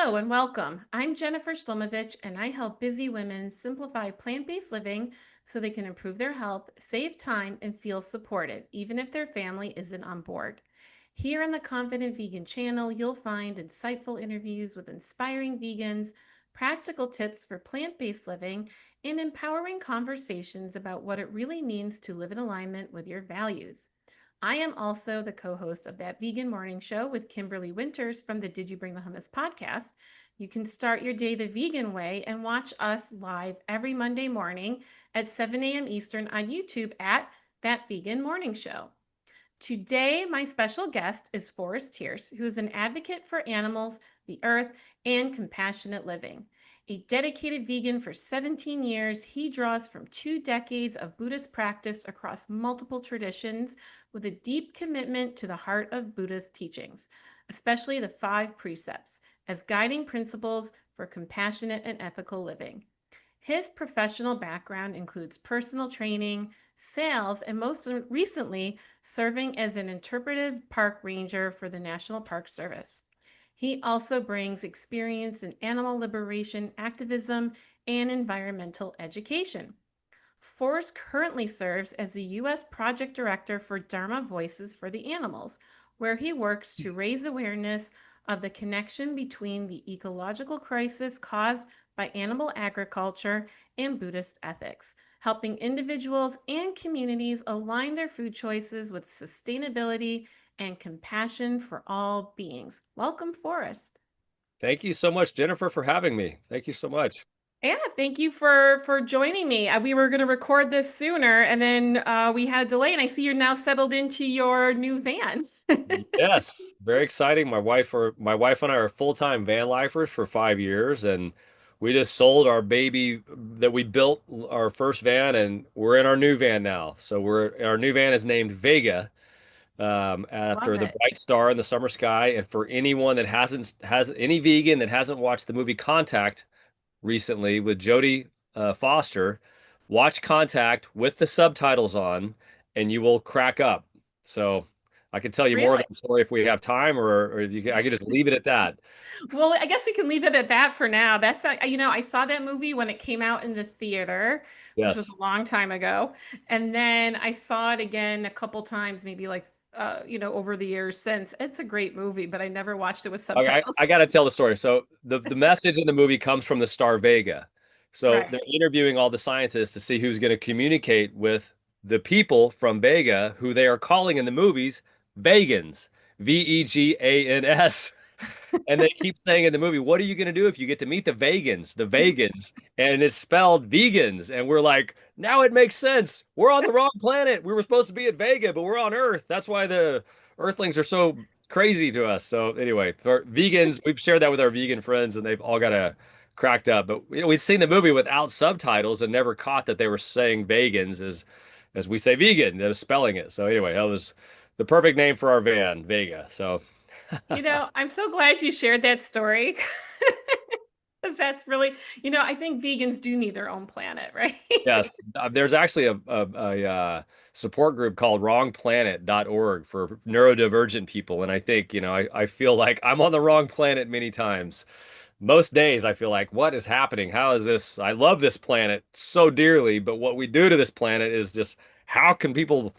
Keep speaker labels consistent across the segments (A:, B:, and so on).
A: Hello and welcome. I'm Jennifer Shlomovich, and I help busy women simplify plant-based living so they can improve their health, save time, and feel supported, even if their family isn't on board. Here on the Confident Vegan channel, you'll find insightful interviews with inspiring vegans, practical tips for plant-based living, and empowering conversations about what it really means to live in alignment with your values. I am also the co-host of That Vegan Morning Show with Kimberly Winters from the Did You Bring the Hummus podcast. You can start your day the vegan way and watch us live every Monday morning at 7 a.m. Eastern on YouTube at That Vegan Morning Show. Today, my special guest is Forrest Tierce, who is an advocate for animals, the earth, and compassionate living. A dedicated vegan for 17 years, he draws from 2 decades of Buddhist practice across multiple traditions with a deep commitment to the heart of Buddhist teachings, especially the Five Precepts, as guiding principles for compassionate and ethical living. His professional background includes personal training, sales, and most recently, serving as an Interpretive Park Ranger for the National Park Service. He also brings experience in animal liberation, activism, and environmental education. Forrest currently serves as the U.S. Project Director for Dharma Voices for the Animals, where he works to raise awareness of the connection between the ecological crisis caused by animal agriculture and Buddhist ethics, helping individuals and communities align their food choices with sustainability and compassion for all beings. Welcome, Forrest.
B: Thank you so much, Jennifer, for having me. Thank you so much.
A: Yeah, thank you for joining me. We were going to record this sooner, and then we had a delay. And I see you're now settled into your new van.
B: Yes, very exciting. My wife and I are full-time van lifers for 5 years, and we just sold our baby that we built our first van, and we're in our new van now. So our new van is named Vega, after
A: Love
B: the
A: it.
B: bright star in the summer sky. And for anyone that has any vegan that hasn't watched the movie Contact recently with Jodie Foster, watch Contact with the subtitles on, and you will crack up. So I can tell you more of
A: Really?
B: that story if we have time, or I could just leave it at that.
A: Well, I guess we can leave it at that for now. I saw that movie when it came out in the theater, which was
B: Yes.
A: a long time ago. And then I saw it again a couple times, maybe like, over the years since. It's a great movie, but I never watched it with
B: Okay,
A: subtitles.
B: I got to tell the story. So the message in the movie comes from the star Vega. So
A: Right.
B: they're interviewing all the scientists to see who's going to communicate with the people from Vega, who they are calling in the movies vegans, Vegans. And they keep saying in the movie, what are you going to do if you get to meet the vegans, and it's spelled vegans? And we're like, now it makes sense. We're on the wrong planet. We were supposed to be at Vega, but we're on Earth. That's why the Earthlings are so crazy to us. So anyway, for vegans, we've shared that with our vegan friends, and they've all got cracked up. But we'd seen the movie without subtitles and never caught that they were saying vegans as we say vegan, they was spelling it. So anyway, that was the perfect name for our van, Vega. So
A: I'm so glad you shared that story. Because that's really, I think vegans do need their own planet, right?
B: yes, there's actually a support group called wrongplanet.org for neurodivergent people. And I think, I feel like I'm on the wrong planet many times. Most days I feel like, what is happening? How is this? I love this planet so dearly, but what we do to this planet is just, how can people?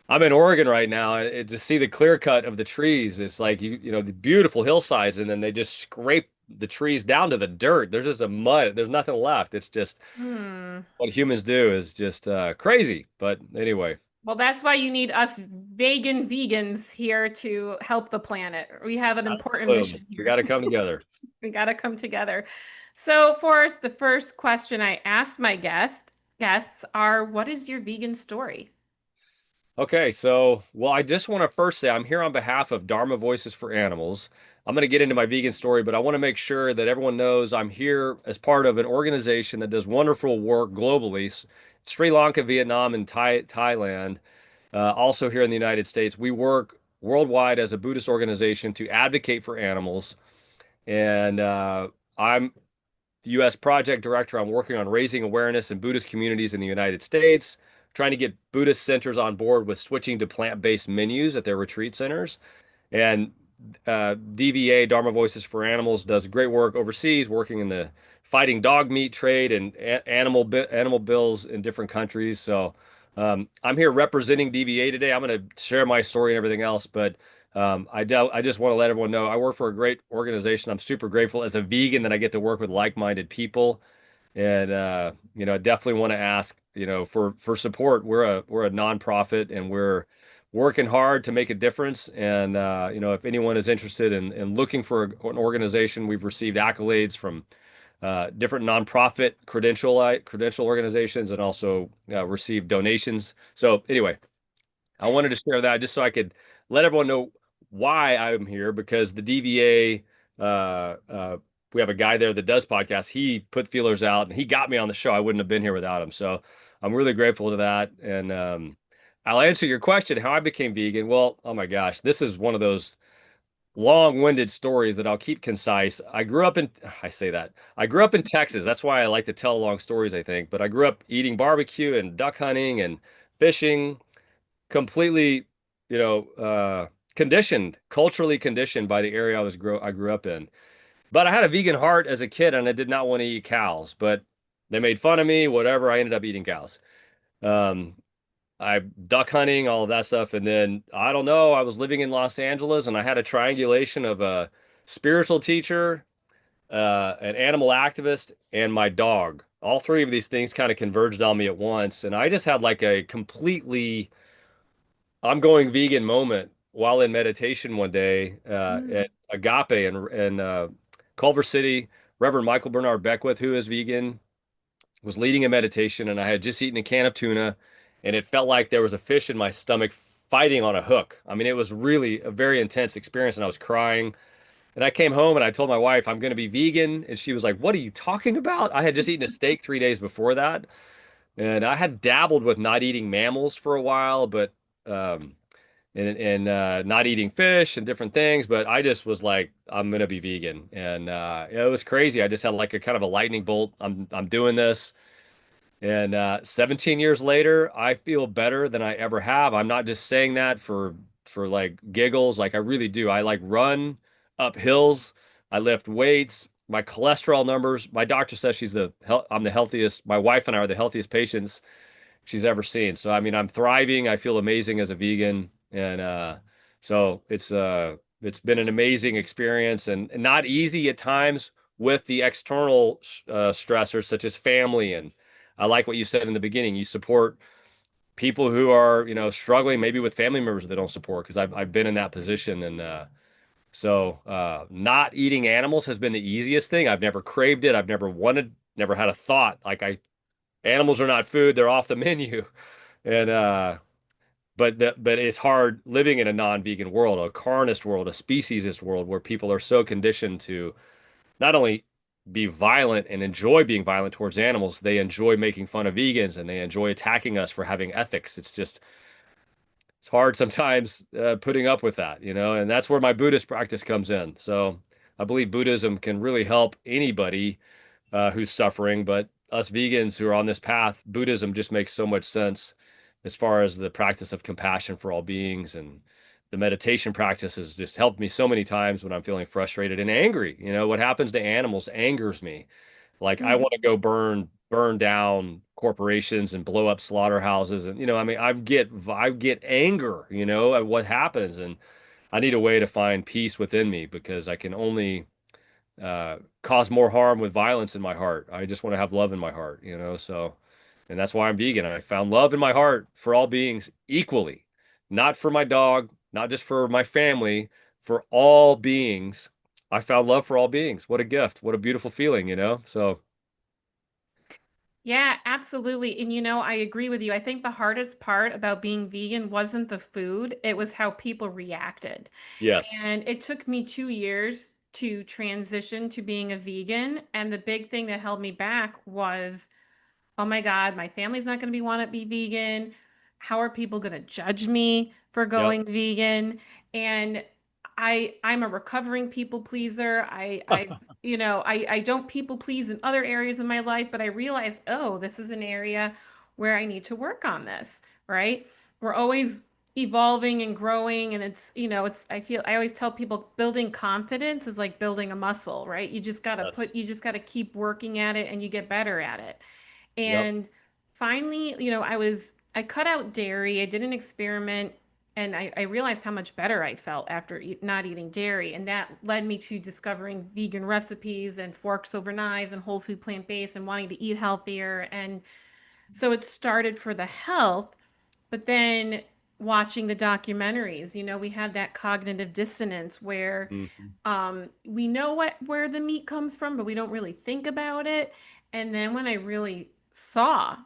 B: I'm in Oregon right now, and to see the clear cut of the trees, it's like the beautiful hillsides, and then they just scrape the trees down to the dirt. There's just a mud. There's nothing left. It's just
A: Hmm.
B: what humans do is just crazy. But anyway,
A: Well, that's why you need us vegan vegans here to help the planet. We have an important
B: boom,
A: mission
B: we got
A: here.
B: to come together.
A: We got to come together. So, Forrest, the first question I asked my guests are, what is your vegan story?
B: Okay, so, well, I just want to first say I'm here on behalf of Dharma Voices for Animals. I'm going to get into my vegan story, but I want to make sure that everyone knows I'm here as part of an organization that does wonderful work globally. Sri Lanka, Vietnam, and Thailand. Also here in the United States, we work worldwide as a Buddhist organization to advocate for animals. And I'm the U.S. project director. I'm working on raising awareness in Buddhist communities in the United States, trying to get Buddhist centers on board with switching to plant-based menus at their retreat centers. And DVA, Dharma Voices for Animals, does great work overseas, working in the fighting dog meat trade and animal bills in different countries. So I'm here representing DVA today. I'm going to share my story and everything else, but I just want to let everyone know I work for a great organization. I'm super grateful as a vegan that I get to work with like-minded people. And I definitely want to ask, for support. We're a nonprofit, and we're working hard to make a difference. And if anyone is interested in looking for an organization, we've received accolades from different nonprofit credential organizations, and also received donations. So anyway, I wanted to share that just so I could let everyone know why I'm here, because the DVA, we have a guy there that does podcasts. He put feelers out and he got me on the show. I wouldn't have been here without him. So I'm really grateful to that. And I'll answer your question, how I became vegan. Well, oh my gosh, this is one of those long-winded stories that I'll keep concise. I say that. I grew up in Texas. That's why I like to tell long stories, I think. But I grew up eating barbecue and duck hunting and fishing, completely, conditioned, culturally conditioned by the area I grew up in. But I had a vegan heart as a kid, and I did not want to eat cows. But they made fun of me, whatever. I ended up eating cows. Um, I duck hunting, all of that stuff, and then I don't know. I was living in Los Angeles, and I had a triangulation of a spiritual teacher, an animal activist, and my dog. All three of these things kind of converged on me at once, and I just had like a completely I'm going vegan moment while in meditation one day
A: Mm.
B: at Agape in Culver City. Reverend Michael Bernard Beckwith, who is vegan, was leading a meditation, and I had just eaten a can of tuna, and it felt like there was a fish in my stomach fighting on a hook. I mean, it was really a very intense experience, and I was crying. And I came home and I told my wife I'm going to be vegan, and she was like, "What are you talking about?" I had just eaten a steak 3 days before that, and I had dabbled with not eating mammals for a while, but um, and not eating fish and different things. But I just was like, I'm gonna be vegan, and it was crazy. I just had like a kind of a lightning bolt. I'm doing this, and 17 years later, I feel better than I ever have. I'm not just saying that for like giggles. Like I really do. I like run up hills. I lift weights. My cholesterol numbers. My doctor says I'm the healthiest. My wife and I are the healthiest patients she's ever seen. So I mean, I'm thriving. I feel amazing as a vegan, and so it's been an amazing experience, and not easy at times with the external stressors such as family. And I like what you said in the beginning. You support people who are struggling maybe with family members that don't support, because I've been in that position. And not eating animals has been the easiest thing. I've never craved it. I've never wanted, never had a thought like I animals are not food, they're off the menu. And but it's hard living in a non-vegan world, a carnist world, a speciesist world, where people are so conditioned to not only be violent and enjoy being violent towards animals, they enjoy making fun of vegans, and they enjoy attacking us for having ethics. It's hard sometimes putting up with that, and that's where my Buddhist practice comes in. So I believe Buddhism can really help anybody who's suffering. But us vegans who are on this path, Buddhism just makes so much sense as far as the practice of compassion for all beings. And the meditation practice has just helped me so many times when I'm feeling frustrated and angry. What happens to animals angers me. Like I
A: Mm.
B: want to go burn down corporations and blow up slaughterhouses. And I mean, I get anger, at what happens. And I need a way to find peace within me, because I can only cause more harm with violence in my heart. I just want to have love in my heart, so, and that's why I'm vegan. I found love in my heart for all beings equally, not for my dog, not just for my family, for all beings. I found love for all beings. What a gift. What a beautiful feeling, so
A: Yeah, absolutely. And I agree with you. I think the hardest part about being vegan wasn't the food, it was how people reacted.
B: yes.
A: And it took me 2 years to transition to being a vegan. And the big thing that held me back was, oh my God, my family's not going to want to be vegan. How are people going to judge me for
B: Yep.
A: going vegan? And I'm a recovering people pleaser. I don't people please in other areas of my life, but I realized, oh, this is an area where I need to work on this, right? We're always evolving and growing, and it's, I always tell people building confidence is like building a muscle, right?
B: Yes.
A: You just got to keep working at it and you get better at it.
B: Yep.
A: And finally, I cut out dairy. I did an experiment, and I realized how much better I felt after not eating dairy. And that led me to discovering vegan recipes and forks over knives and whole food plant-based and wanting to eat healthier. And so it started for the health, but then watching the documentaries, we have that cognitive dissonance where
B: Mhm.
A: we know where the meat comes from, but we don't really think about it. And then when I really saw,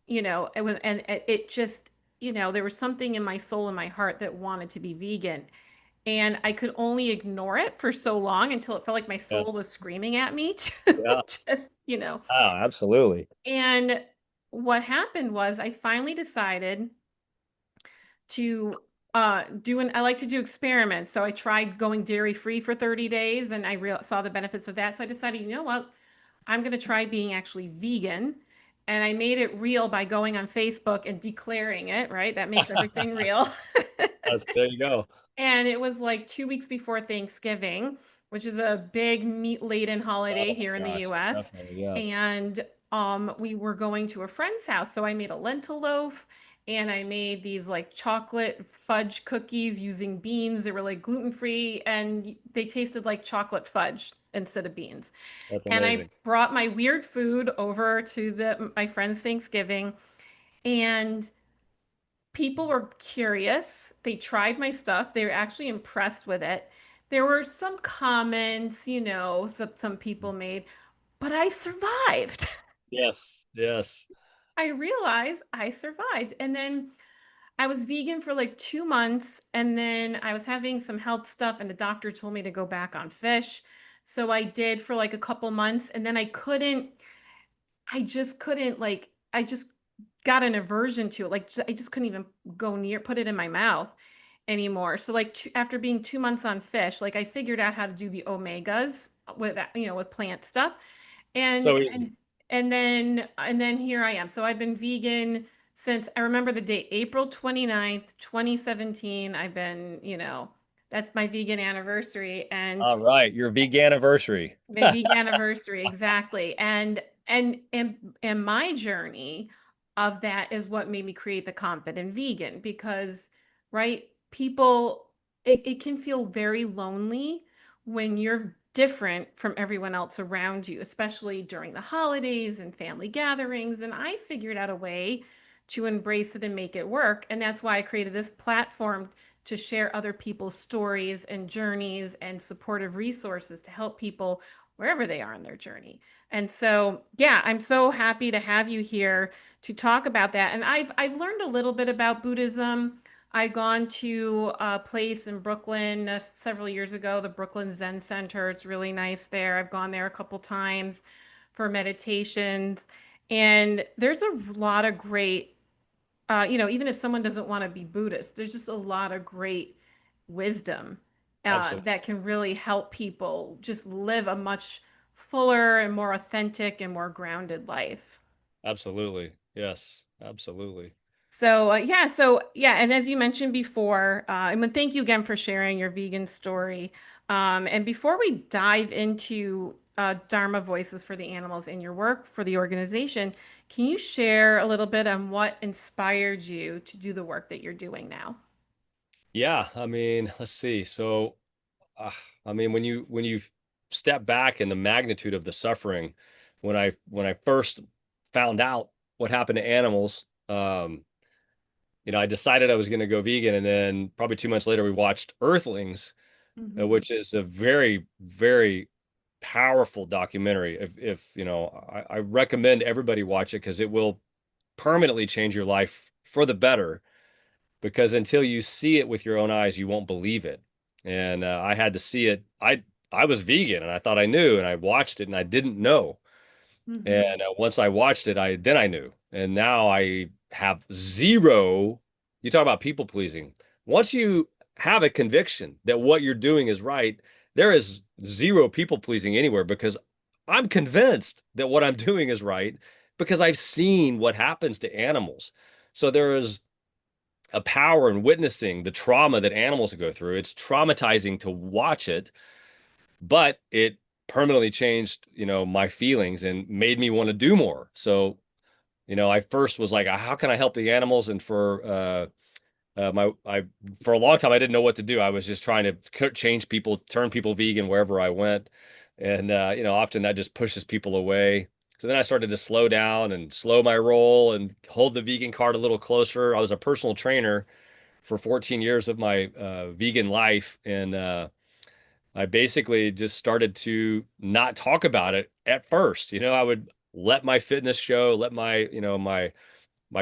A: it just, there was something in my soul and my heart that wanted to be vegan. And I could only ignore it for so long until it felt like my soul was
B: Yes.
A: screaming at me to
B: Yeah.
A: just.
B: Oh, absolutely.
A: And what happened was I finally decided to I like to do experiments. So I tried going dairy free for 30 days and saw the benefits of that. So I decided, you know what? I'm going to try being actually vegan. And I made it real by going on Facebook and declaring it, right? That makes everything real.
B: Yes, there you go.
A: And it was like 2 weeks before Thanksgiving, which is a big meat-laden holiday
B: Oh my
A: here in the
B: gosh,
A: US.
B: definitely, yes.
A: And we were going to a friend's house. So I made a lentil loaf and I made these like chocolate fudge cookies using beans. They were like gluten-free and they tasted like chocolate fudge instead of beans.
B: That's
A: And I
B: amazing.
A: brought my weird food over to my friend's Thanksgiving, and people were curious. They tried my stuff. They were actually impressed with it. There were some comments, some people made, but I survived.
B: Yes, yes.
A: I realized I survived. And then I was vegan for like 2 months, and then I was having some health stuff, and the doctor told me to go back on fish. So I did for like a couple months, and then I just couldn't, like, I just got an aversion to it. Like, I just couldn't even put it in my mouth anymore. So, like, after being 2 months on fish, like, I figured out how to do the omegas with that, with plant stuff. And,
B: So easy.
A: and then here I am. So I've been vegan since I remember the date, April 29th, 2017. That's my vegan anniversary. And
B: All right, your vegan anniversary.
A: my vegan anniversary, exactly. And my journey of that is what made me create the Confident Vegan, because, right, people, it can feel very lonely when you're different from everyone else around you, especially during the holidays and family gatherings. And I figured out a way to embrace it and make it work. And that's why I created this platform to share other people's stories and journeys and supportive resources to help people wherever they are in their journey. And so, yeah, I'm so happy to have you here to talk about that. And I've learned a little bit about Buddhism. I've gone to a place in Brooklyn several years ago, the Brooklyn Zen Center. It's really nice there. I've gone there a couple times for meditations. And there's a lot of great, even if someone doesn't want to be Buddhist, there's just a lot of great wisdom
B: Absolutely.
A: that can really help people just live a much fuller and more authentic and more grounded life.
B: Absolutely. Yes, absolutely.
A: So yeah, and as you mentioned before, and thank you again for sharing your vegan story. And before we dive into Dharma Voices for the Animals in your work for the organization, can you share a little bit on what inspired you to do the work that you're doing now?
B: Yeah, I mean, let's see. So, uh, I mean, when you step back in the magnitude of the suffering, when I first found out what happened to animals, I decided I was going to go vegan, and then probably 2 months later, we watched Earthlings,
A: Hmm.
B: which is a very, very powerful documentary. If I recommend everybody watch it because it will permanently change your life for the better. Because until you see it with your own eyes, you won't believe it. And I had to see it. I was vegan, and I thought I knew, and I watched it, and I didn't know.
A: Hmm.
B: And once I watched it, I knew. And now I have zero. You talk about people pleasing. Once you have a conviction that what you're doing is right, there is zero people pleasing anywhere, because I'm convinced that what I'm doing is right because I've seen what happens to animals. So there is a power in witnessing the trauma that animals go through. It's traumatizing to watch it, but it permanently changed, my feelings and made me want to do more. So, I first was like, how can I help the animals? And for a long time, I didn't know what to do. I was just trying to change people, turn people vegan wherever I went. And, often that just pushes people away. So then I started to slow down and slow my roll and hold the vegan card a little closer. I was a personal trainer for 14 years of my vegan life. And I basically just started to not talk about it at first. I would let my fitness show, let my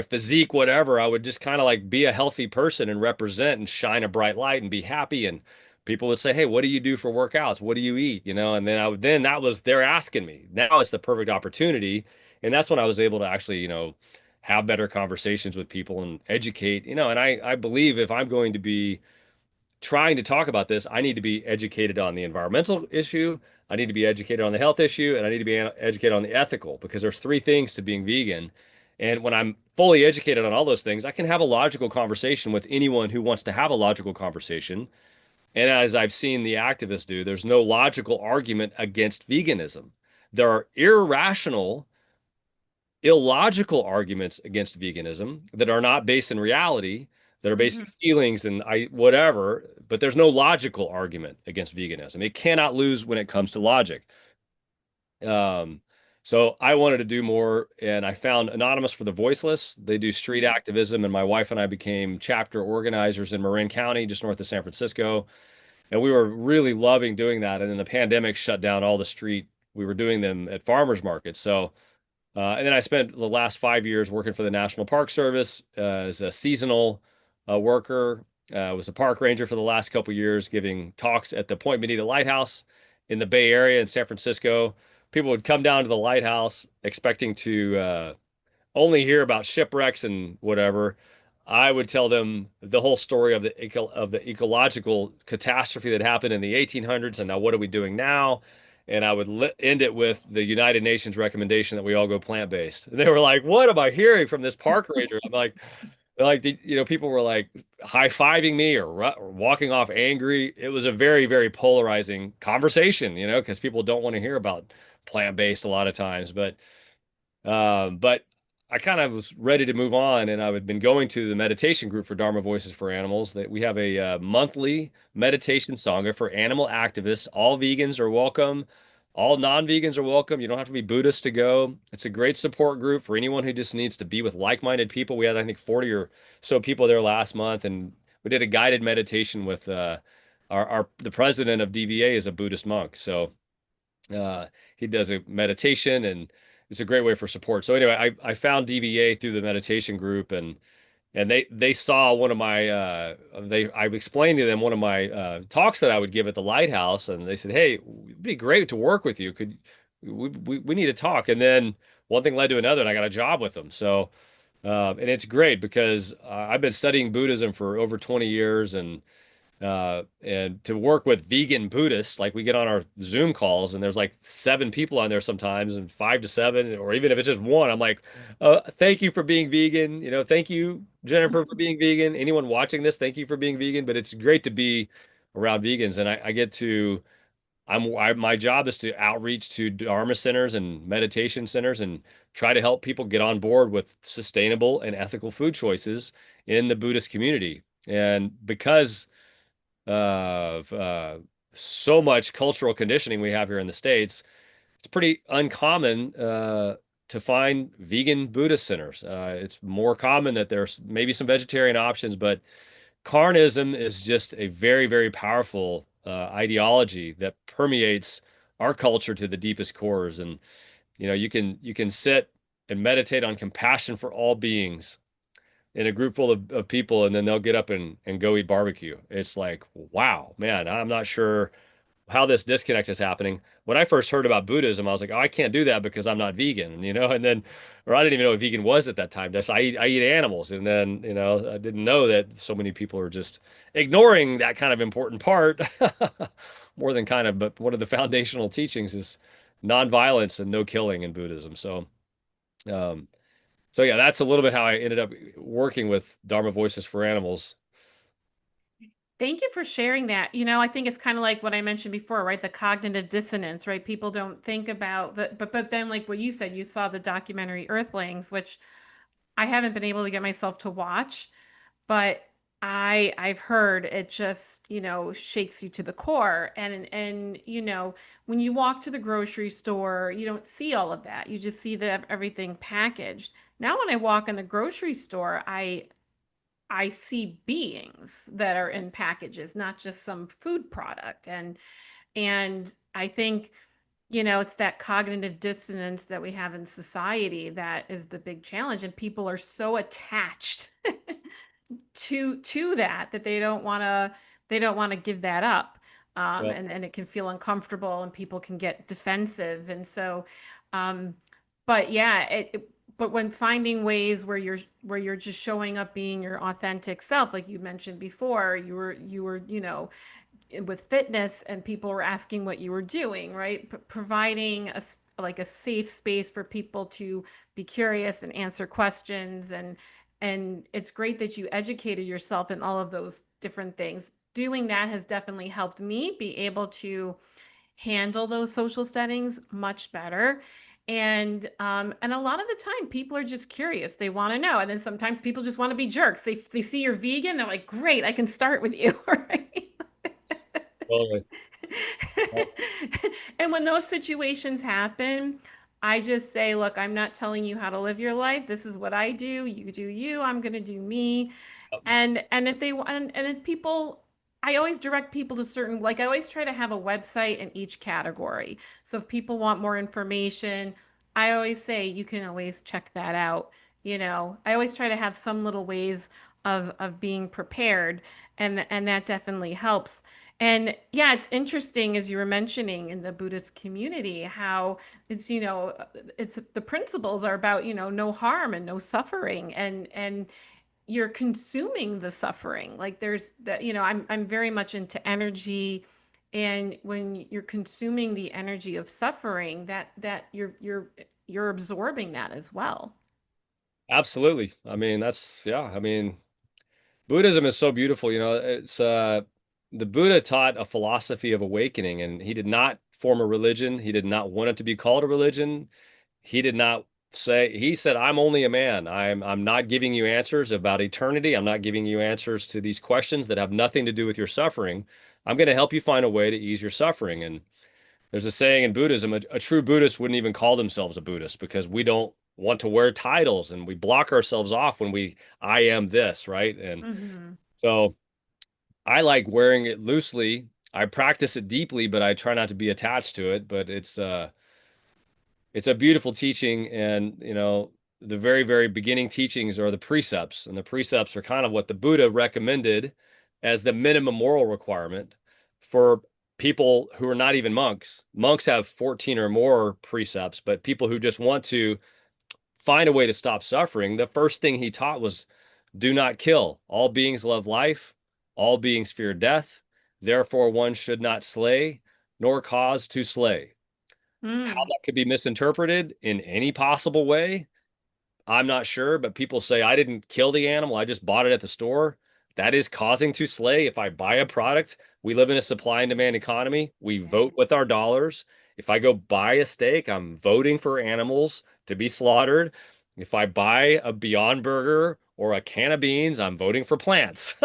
B: physique, whatever, I would just kind of like be a healthy person and represent and shine a bright light and be happy. And people would say, "Hey, what do you do for workouts? What do you eat?" And then that was, they're asking me. Now it's the perfect opportunity. And that's when I was able to actually, have better conversations with people and educate, and I believe if I'm going to be trying to talk about this, I need to be educated on the environmental issue. I need to be educated on the health issue, and I need to be educated on the ethical, because there's three things to being vegan. And when I'm fully educated on all those things, I can have a logical conversation with anyone who wants to have a logical conversation. And as I've seen the activists do, there's no logical argument against veganism. There are irrational, illogical arguments against veganism that are not based in reality, that are based in
A: Mhm.
B: feelings and whatever, but there's no logical argument against veganism. It cannot lose when it comes to logic. Um, so I wanted to do more, and I found Anonymous for the Voiceless. They do street activism, and my wife and I became chapter organizers in Marin County, just north of San Francisco. And we were really loving doing that. And then the pandemic shut down all the street. We were doing them at farmers markets. So and then I spent the last 5 years working for the National Park Service as a seasonal worker. Was a park ranger for the last couple of years, giving talks at the Point Bonita Lighthouse in the Bay Area in San Francisco. People would come down to the lighthouse expecting to only hear about shipwrecks and whatever. I would tell them the whole story of the ecological catastrophe that happened in the 1800s, and now what are we doing now? And I would end it with the United Nations recommendation that we all go plant-based. And they were like, "What am I hearing from this park ranger?" I'm like, people were like high-fiving me or walking off angry. It was a very, very polarizing conversation, because people don't want to hear about plant-based a lot of times, but I kind of was ready to move on, and I had been going to the meditation group for Dharma Voices for Animals. That we have a monthly meditation sangha for animal activists. All vegans are welcome. All non-vegans are welcome. You don't have to be Buddhist to go. It's a great support group for anyone who just needs to be with like-minded people. We had, I think, 40 or so people there last month, and we did a guided meditation with the president of DVA is a Buddhist monk, so he does a meditation, and it's a great way for support. So anyway, I found DVA through the meditation group, and they saw one of my I explained to them one of my talks that I would give at the lighthouse, and they said, "Hey, it'd be great to work with you. Could we need to talk?" And then one thing led to another, and I got a job with them. So and it's great because I've been studying Buddhism for over 20 years, and to work with vegan Buddhists, like we get on our Zoom calls and there's like 7 people on there sometimes, and 5 to 7, or even if it's just one, I'm like, thank you for being vegan. Thank you, Jennifer, for being vegan. Anyone watching this, thank you for being vegan. But it's great to be around vegans, and I get to, my job is to outreach to Dharma centers and meditation centers and try to help people get on board with sustainable and ethical food choices in the Buddhist community. And because of so much cultural conditioning we have here in the States, it's pretty uncommon to find vegan Buddhist centers. It's more common that there's maybe some vegetarian options, but carnism is just a very, very powerful ideology that permeates our culture to the deepest cores. And you can sit and meditate on compassion for all beings in a group full of people, and then they'll get up and go eat barbecue. It's like, wow, man, I'm not sure how this disconnect is happening. When I first heard about Buddhism, I was like, oh, I can't do that because I'm not vegan, and then, or I didn't even know what vegan was at that time. Just I eat animals. And then, I didn't know that so many people are just ignoring that kind of important part more than kind of, but one of the foundational teachings is nonviolence and no killing in Buddhism. So, um, So yeah, that's a little bit how I ended up working with Dharma Voices for Animals.
A: Thank you for sharing that. I think it's kind of like what I mentioned before, right? The cognitive dissonance, right? People don't think about that, but then like what you said, you saw the documentary Earthlings, which I haven't been able to get myself to watch, but I've heard it just, shakes you to the core. And when you walk to the grocery store, you don't see all of that. You just see everything packaged. Now when I walk in the grocery store, I see beings that are in packages, not just some food product. And I think, it's that cognitive dissonance that we have in society that is the big challenge. And people are so attached to that they don't want to give that up.
B: Yep.
A: And it can feel uncomfortable and people can get defensive. And so um but yeah, but when finding ways where you're just showing up being your authentic self, like you mentioned before, you were with fitness and people were asking what you were doing, right? Providing like a safe space for people to be curious and answer questions. And it's great that you educated yourself in all of those different things. Doing that has definitely helped me be able to handle those social settings much better. And a lot of the time people are just curious. They want to know. And then sometimes people just want to be jerks. They see you're vegan, they're like, great, I can start with you. Right?
B: Totally.
A: And when those situations happen, I just say, look, I'm not telling you how to live your life. This is what I do. You do you. I'm going to do me. And if they want, and if people, I always direct people to certain, like I always try to have a website in each category. So if people want more information, I always say you can always check that out. I always try to have some little ways of being prepared, and that definitely helps. And yeah, it's interesting as you were mentioning in the Buddhist community how it's the principles are about, no harm and no suffering, and you're consuming the suffering. Like there's that, I'm very much into energy. And when you're consuming the energy of suffering, that you're absorbing that as well.
B: Absolutely. I mean, yeah. I mean, Buddhism is so beautiful. It's the Buddha taught a philosophy of awakening, and he did not form a religion. He did not want it to be called a religion. He did not say, he said, I'm only a man. I'm not giving you answers about eternity. I'm not giving you answers to these questions that have nothing to do with your suffering. I'm going to help you find a way to ease your suffering. And there's a saying in Buddhism, a true Buddhist wouldn't even call themselves a Buddhist because we don't want to wear titles and we block ourselves off when I am this, right? And
A: Hmm.
B: so I like wearing it loosely. I practice it deeply, but I try not to be attached to it. But it's a beautiful teaching, and the very, very beginning teachings are the precepts, and the precepts are kind of what the Buddha recommended as the minimum moral requirement for people who are not even monks. Monks have 14 or more precepts, but people who just want to find a way to stop suffering, the first thing he taught was do not kill. All beings love life, all beings fear death. Therefore, one should not slay, nor cause to slay. How
A: Mm.
B: that could be misinterpreted in any possible way, I'm not sure, but people say I didn't kill the animal, I just bought it at the store. That is causing to slay. If I buy a product, we live in a supply and demand economy. We vote with our dollars. If I go buy a steak, I'm voting for animals to be slaughtered. If I buy a Beyond Burger or a can of beans, I'm voting for plants.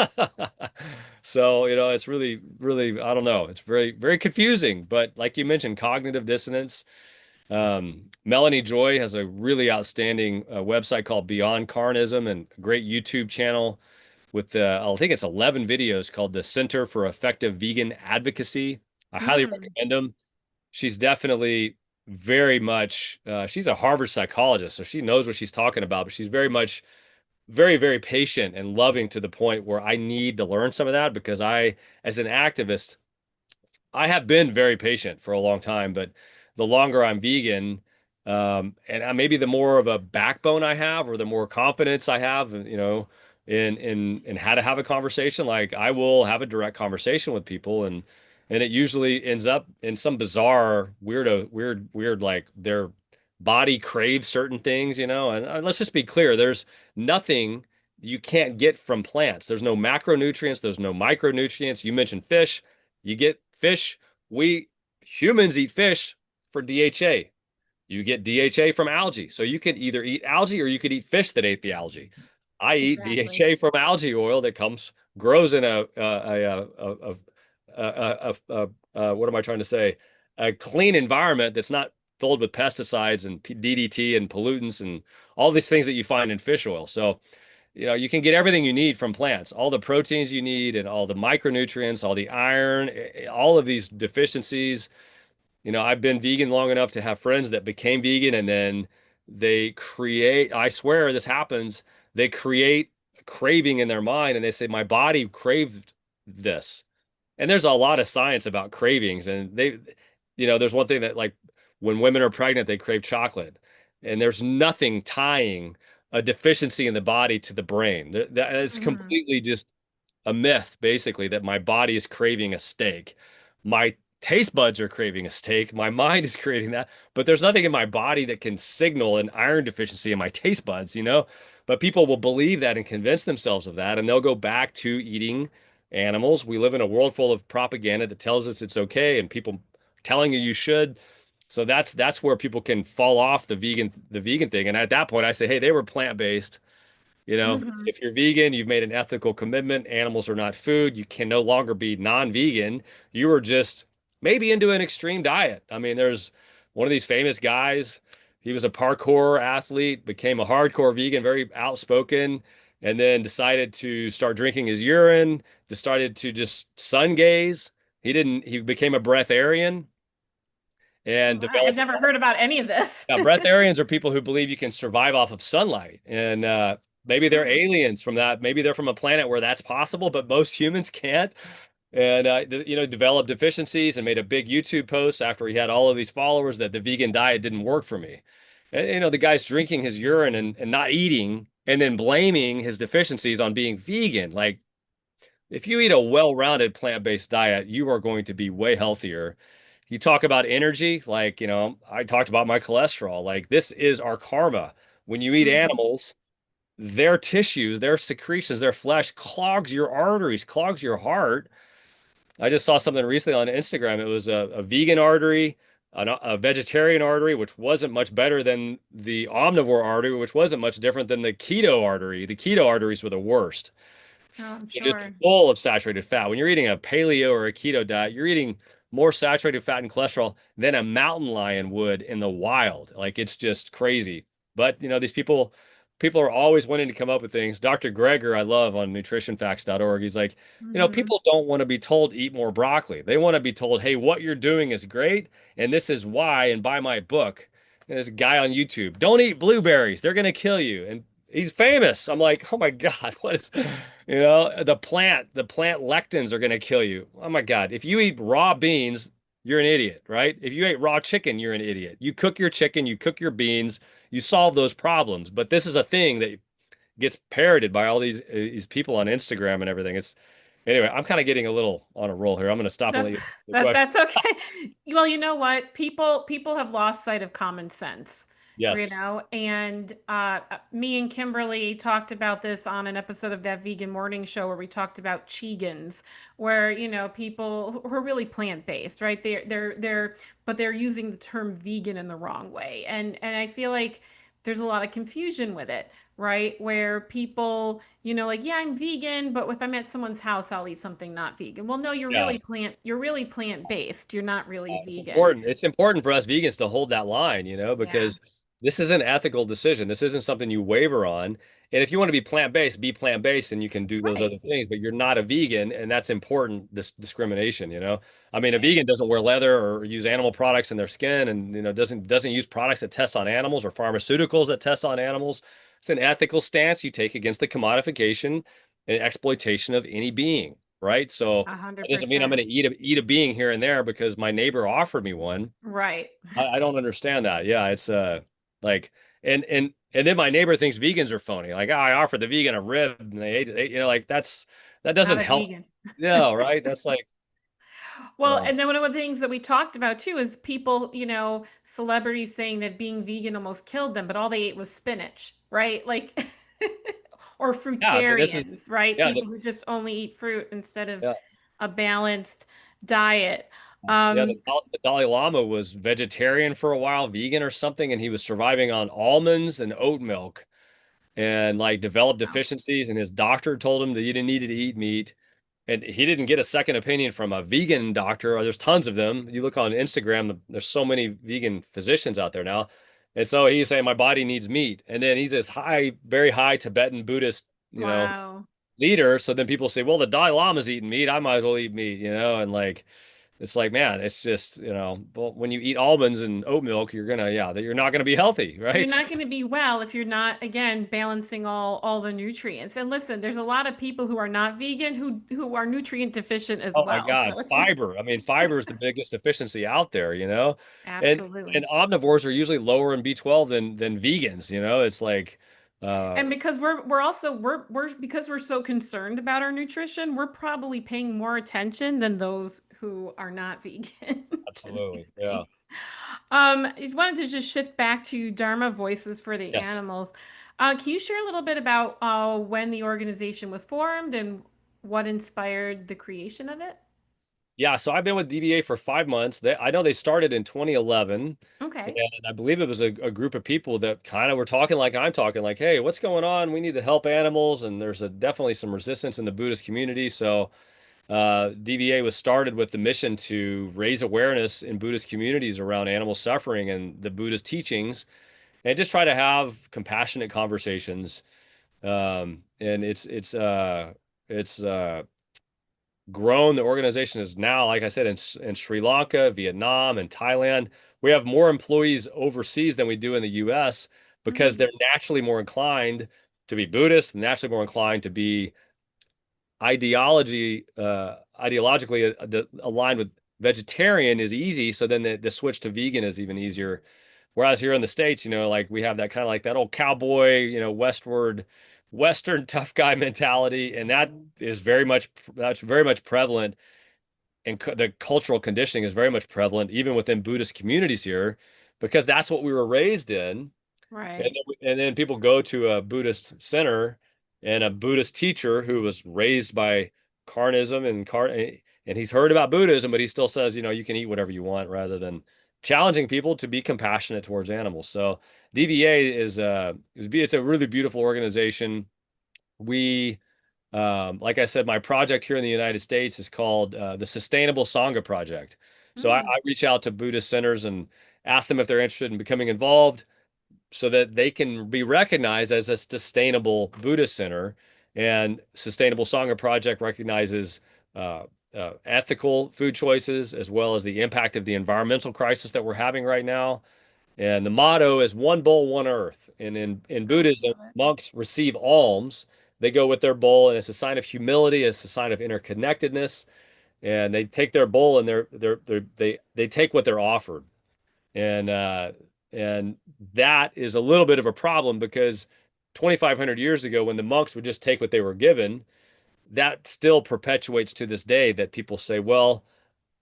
B: So, it's really, really, I don't know. It's very, very confusing. But like you mentioned, cognitive dissonance. Melanie Joy has a really outstanding website called Beyond Carnism and a great YouTube channel with I think it's 11 videos called the Center for Effective Vegan Advocacy. I highly
A: Mm.
B: recommend them. She's definitely very much she's a Harvard psychologist, so she knows what she's talking about, but she's very much very, very patient and loving to the point where I need to learn some of that because as an activist, I have been very patient for a long time, but the longer I'm vegan, and maybe the more of a backbone I have, or the more confidence I have, in how to have a conversation, like I will have a direct conversation with people, and it usually ends up in some bizarre, weird, like body craves certain things, and let's just be clear, there's nothing you can't get from plants. There's no macronutrients, there's no micronutrients. You mentioned fish, you get fish. We humans eat fish for DHA. You get DHA from algae. So you could either eat algae or you could eat fish that ate the algae. I eat
A: Exactly.
B: DHA from algae oil that grows in a what am I trying to say? A clean environment that's not filled with pesticides and DDT and pollutants and all these things that you find in fish oil. So, you can get everything you need from plants, all the proteins you need and all the micronutrients, all the iron, all of these deficiencies. I've been vegan long enough to have friends that became vegan and then I swear this happens, they create a craving in their mind and they say, my body craved this. And there's a lot of science about cravings. And there's one thing that like when women are pregnant, they crave chocolate. And there's nothing tying a deficiency in the body to the brain. That is
A: Hmm.
B: completely just a myth, basically, that my body is craving a steak. My taste buds are craving a steak. My mind is creating that, but there's nothing in my body that can signal an iron deficiency in my taste buds. But people will believe that and convince themselves of that, and they'll go back to eating animals. We live in a world full of propaganda that tells us it's okay, and people telling you should. So that's where people can fall off the vegan thing. And at that point, I say, hey, they were plant-based.
A: Hmm.
B: If you're vegan, you've made an ethical commitment. Animals are not food. You can no longer be non-vegan. You were just maybe into an extreme diet. I mean, there's one of these famous guys. He was a parkour athlete, became a hardcore vegan, very outspoken, and then decided to start drinking his urine, decided to just sun gaze. He became a breatharian and
A: I've
B: developed.
A: never heard about any of this.
B: Now, breatharians are people who believe you can survive off of sunlight, and maybe they're
A: Hmm.
B: aliens from that. Maybe they're from a planet where that's possible, but most humans can't. And developed deficiencies and made a big YouTube post after he had all of these followers that the vegan diet didn't work for me. And the guy's drinking his urine and not eating, and then blaming his deficiencies on being vegan. Like, if you eat a well-rounded plant-based diet, you are going to be way healthier. You talk about energy, like, I talked about my cholesterol. Like, this is our karma. When you eat
A: Hmm.
B: animals, their tissues, their secretions, their flesh clogs your arteries, clogs your heart. I just saw something recently on Instagram. It was a vegan artery, a vegetarian artery, which wasn't much better than the omnivore artery, which wasn't much different than the keto artery. The keto arteries were the worst.
A: Oh, I'm
B: Just
A: sure.
B: full of saturated fat. When you're eating a paleo or a keto diet, you're eating more saturated fat and cholesterol than a mountain lion would in the wild. Like, it's just crazy. But these people are always wanting to come up with things. Dr. Greger, I love on nutritionfacts.org. He's like,
A: Hmm.
B: people don't want to be told eat more broccoli. They want to be told, hey, what you're doing is great, and this is why, and buy my book. And there's a guy on YouTube, don't eat blueberries, they're gonna kill you. And he's famous. I'm like, oh my God, what is the plant lectins are going to kill you. Oh my God. If you eat raw beans, you're an idiot, right? If you ate raw chicken, you're an idiot. You cook your chicken, you cook your beans, you solve those problems. But this is a thing that gets parroted by all these people on Instagram and everything. It's anyway, I'm kind of getting a little on a roll here. I'm going to stop and
A: That,
B: let you the question.
A: that's okay. Well, you know what? People have lost sight of common sense,
B: Yes.
A: and me and Kimberly talked about this on an episode of that Vegan Morning Show where we talked about Chegans, where people who are really plant-based, right? But they're using the term vegan in the wrong way, and I feel like there's a lot of confusion with it, right? Where people, like, yeah, I'm vegan, but if I'm at someone's house, I'll eat something not vegan. Well, no,
B: Yeah.
A: you're really plant-based. You're not really
B: It's
A: vegan.
B: important. It's important for us vegans to hold that line,
A: Yeah.
B: because this is an ethical decision. This isn't something you waver on. And if you want to be plant-based, and you can do those
A: Right.
B: other things, but you're not a vegan, and that's important, this discrimination. I mean, a
A: Right.
B: vegan doesn't wear leather or use animal products in their skin, and doesn't use products that test on animals or pharmaceuticals that test on animals. It's an ethical stance you take against the commodification and exploitation of any being, right? So
A: A hundred
B: that doesn't mean I'm going
A: percent.
B: to eat a being here and there because my neighbor offered me one.
A: Right.
B: I don't understand that. Yeah, it's like and then my neighbor thinks vegans are phony. Like, oh, I offered the vegan a rib and they ate it. Like, that
A: Not
B: doesn't
A: a
B: help.
A: vegan.
B: No, right? That's like
A: Well,
B: Yeah.
A: and then one of the things that we talked about too is people, celebrities saying that being vegan almost killed them, but all they ate was spinach, right? Like, or
B: Yeah, I mean, this is
A: fruitarians, right?
B: yeah,
A: People who just only eat fruit instead of
B: yeah.
A: a balanced diet.
B: Yeah,
A: Um,
B: the Dalai Lama was vegetarian for a while, vegan or something, and he was surviving on almonds and oat milk and like developed
A: wow.
B: deficiencies. And his doctor told him that he didn't need to eat meat. And he didn't get a second opinion from a vegan doctor. There's tons of them. You look on Instagram, there's so many vegan physicians out there now. And so he's saying my body needs meat. And then he's this high, very high Tibetan Buddhist,
A: Wow.
B: leader. So then people say, well, the Dalai Lama's eating meat. I might as well eat meat, and like, it's like, man, it's just, well, when you eat almonds and oat milk, you're not gonna be healthy,
A: You're
B: right?
A: not going to be well if you're not, again, balancing all the nutrients. And listen, there's a lot of people who are not vegan who are nutrient deficient as
B: Oh my
A: well.
B: God,
A: So it's not
B: fiber. I mean, fiber is the biggest deficiency out there. And
A: absolutely.
B: omnivores are usually lower in B12 than vegans. It's like uh
A: And because we're also we're because we're so concerned about our nutrition, we're probably paying more attention than those who are not vegan to
B: absolutely.
A: these
B: Yeah.
A: things. I wanted to just shift back to Dharma Voices for the
B: Yes.
A: Animals. Can you share a little bit about when the organization was formed and what inspired the creation of it?
B: Yeah, so I've been with DVA for 5 months. I know they started in 2011, and
A: Okay.
B: I believe it was a group of people that kind of were talking like I'm talking, like, hey, what's going on? We need to help animals, and there's definitely some resistance in the Buddhist community. So DVA was started with the mission to raise awareness in Buddhist communities around animal suffering and the Buddhist teachings, and just try to have compassionate conversations. And it's grown. The organization is now, like I said, in Sri Lanka, Vietnam, and Thailand. We have more employees overseas than we do in the US because
A: Mm,
B: they're naturally more inclined to be Buddhist, naturally more inclined to be ideologically aligned with vegetarian is easy. So then the switch to vegan is even easier. Whereas here in the States, like we have that kind of like that old cowboy, Western tough guy mentality, and that's very much prevalent, and the cultural conditioning is very much prevalent even within Buddhist communities here, because that's what we were raised in. And
A: right.
B: then people go to a Buddhist center, and a Buddhist teacher who was raised by carnism and he's heard about Buddhism, but he still says, you can eat whatever you want, rather than challenging people to be compassionate towards animals. So DVA it's a really beautiful organization. We like I said, my project here in the United States is called the Sustainable Sangha Project. So I
A: Mm,
B: reach out to Buddhist centers and ask them if they're interested in becoming involved, so that they can be recognized as a sustainable Buddhist center. And Sustainable Sangha Project recognizes uh, ethical food choices, as well as the impact of the environmental crisis that we're having right now. And the motto is one bowl, one earth. And in
A: oh,
B: Buddhism,
A: love it.
B: monks receive alms. They go with their bowl, and it's a sign of humility, it's a sign of interconnectedness. And they take their bowl, and they take what they're offered. And and that is a little bit of a problem, because 2,500 years ago, when the monks would just take what they were given, that still perpetuates to this day, that people say, well,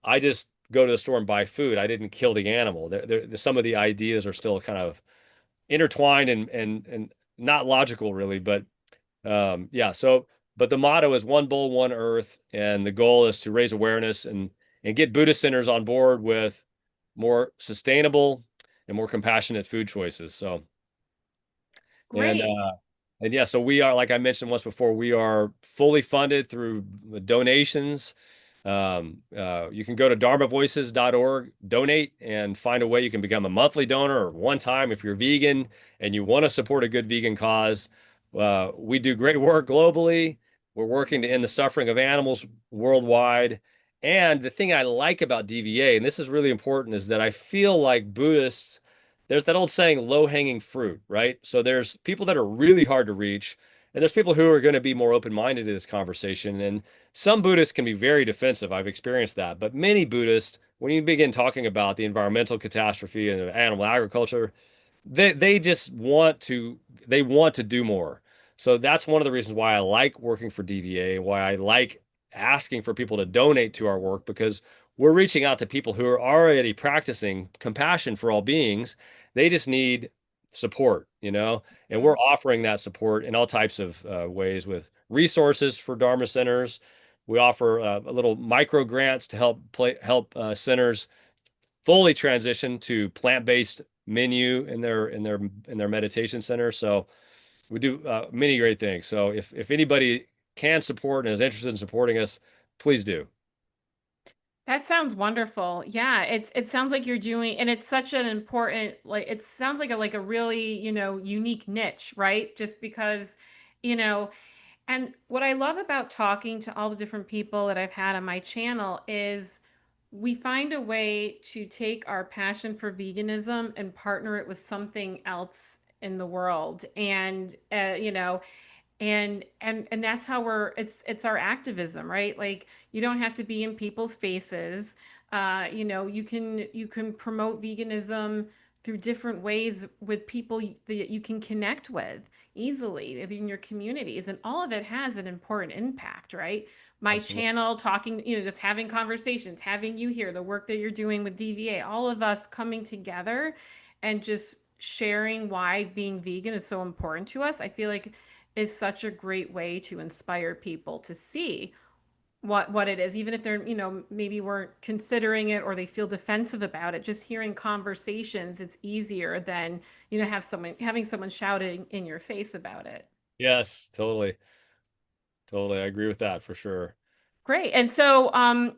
B: I just go to the store and buy food. I didn't kill the animal. Some of the ideas are still kind of intertwined and not logical, really. But yeah, but the motto is one bowl, one earth, and the goal is to raise awareness and get Buddhist centers on board with more sustainable and more compassionate food choices. So and
A: Great.
B: yeah, so we are, like I mentioned once before, we are fully funded through donations. You can go to dharmavoices.org, donate, and find a way you can become a monthly donor or one time if you're vegan and you want to support a good vegan cause. We do great work globally. We're working to end the suffering of animals worldwide. And the thing I like about DVA, and this is really important, is that I feel like Buddhists, there's that old saying, low-hanging fruit, right? So there's people that are really hard to reach, and there's people who are going to be more open-minded to this conversation. And some Buddhists can be very defensive. I've experienced that. But many Buddhists, when you begin talking about the environmental catastrophe and animal agriculture, they just want to do more. So that's one of the reasons why I like working for DVA, why I like asking for people to donate to our work, because we're reaching out to people who are already practicing compassion for all beings. They just need support, and we're offering that support in all types of ways with resources for Dharma centers. We offer a little micro grants to help centers fully transition to plant-based menu in their meditation center. So we do many great things. So if anybody can support and is interested in supporting us, please do.
A: That sounds wonderful. Yeah, it sounds like you're doing, and it's such an important, like it sounds like a really, unique niche, right? Just because, you know, and what I love about talking to all the different people that I've had on my channel is we find a way to take our passion for veganism and partner it with something else in the world. And and that's how it's our activism, right? Like you don't have to be in people's faces. You can promote veganism through different ways with people that you can connect with easily in your communities, and all of it has an important impact, right? My
B: Absolutely.
A: channel talking, just having conversations, having you here, the work that you're doing with DVA, all of us coming together and just sharing why being vegan is so important to us, I feel like is such a great way to inspire people to see what it is, even if they're, maybe weren't considering it or they feel defensive about it. Just hearing conversations, it's easier than, having someone shouting in your face about it.
B: Yes, totally. Totally. I agree with that for sure.
A: Great. And so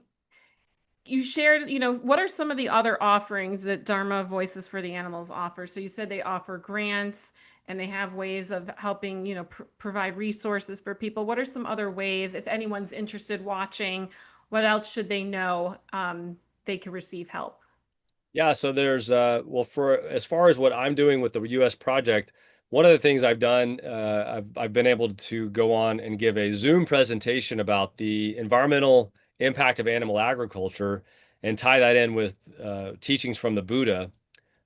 A: you shared, what are some of the other offerings that Dharma Voices for the Animals offers? So you said they offer grants and they have ways of helping, provide resources for people. What are some other ways, if anyone's interested watching, what else should they know they can receive help?
B: Yeah, so there's well, for as far as what I'm doing with the US project, one of the things I've done, I've been able to go on and give a Zoom presentation about the environmental impact of animal agriculture and tie that in with teachings from the Buddha.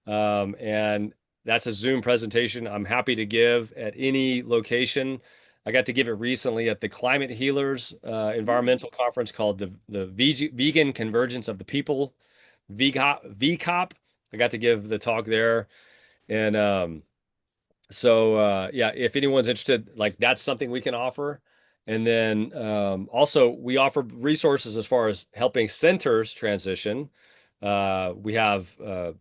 B: And that's a Zoom presentation I'm happy to give at any location. I got to give it recently at the Climate Healers
A: Mm.
B: environmental conference called the Vegan Convergence of the People, VCOP. I got to give the talk there. And yeah, if anyone's interested, like that's something we can offer. And then also we offer resources as far as helping centers transition. We have uh,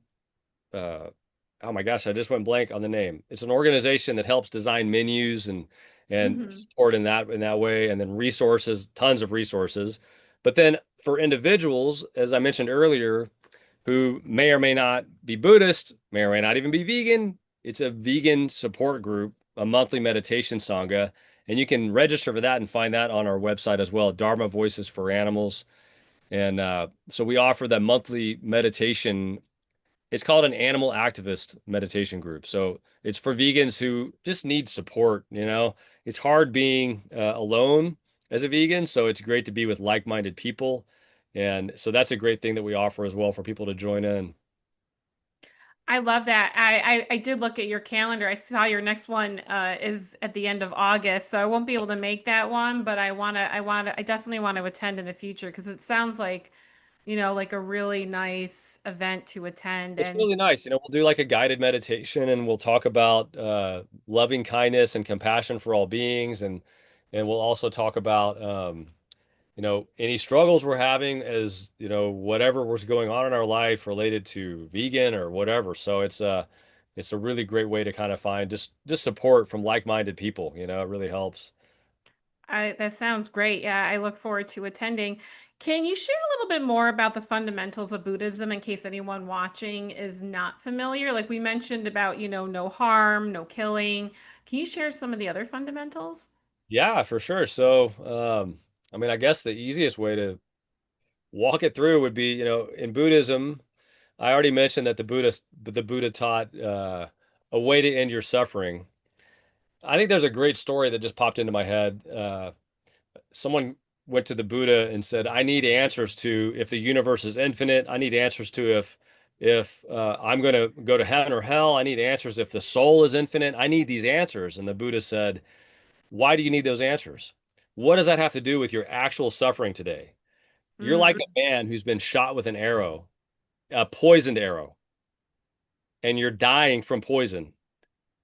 B: oh my gosh, I just went blank on the name. It's an organization that helps design menus and
A: Hmm.
B: support in that way, and then resources, tons of resources. But then for individuals, as I mentioned earlier, who may or may not be Buddhist, may or may not even be vegan, it's a vegan support group, a monthly meditation sangha, and you can register for that and find that on our website as well, Dharma Voices for Animals. And so we offer that monthly meditation. It's called an animal activist meditation group. So it's for vegans who just need support. It's hard being alone as a vegan. So it's great to be with like-minded people. And so that's a great thing that we offer as well for people to join in.
A: I love that. I did look at your calendar. I saw your next one is at the end of August, so I won't be able to make that one, but I definitely want to attend in the future because it sounds like, like a really nice event to attend.
B: It's
A: And
B: really nice. We'll do like a guided meditation and we'll talk about loving kindness and compassion for all beings. And we'll also talk about any struggles we're having as, whatever was going on in our life related to vegan or whatever. So it's a really great way to kind of find just support from like-minded people. It really helps.
A: that sounds great. Yeah, I look forward to attending. Can you share a little bit more about the fundamentals of Buddhism in case anyone watching is not familiar? Like we mentioned about, no harm, no killing. Can you share some of the other fundamentals?
B: Yeah, for sure. So, I mean, I guess the easiest way to walk it through would be, in Buddhism, I already mentioned that the Buddha taught a way to end your suffering. I think there's a great story that just popped into my head. Someone went to the Buddha and said, "I need answers to if the universe is infinite. I need answers to if I'm going to go to heaven or hell. I need answers if the soul is infinite. I need these answers." And the Buddha said, "Why do you need those answers? What does that have to do with your actual suffering today? You're like
A: Mm.
B: a man who's been shot with an arrow, a poisoned arrow, and you're dying from poison.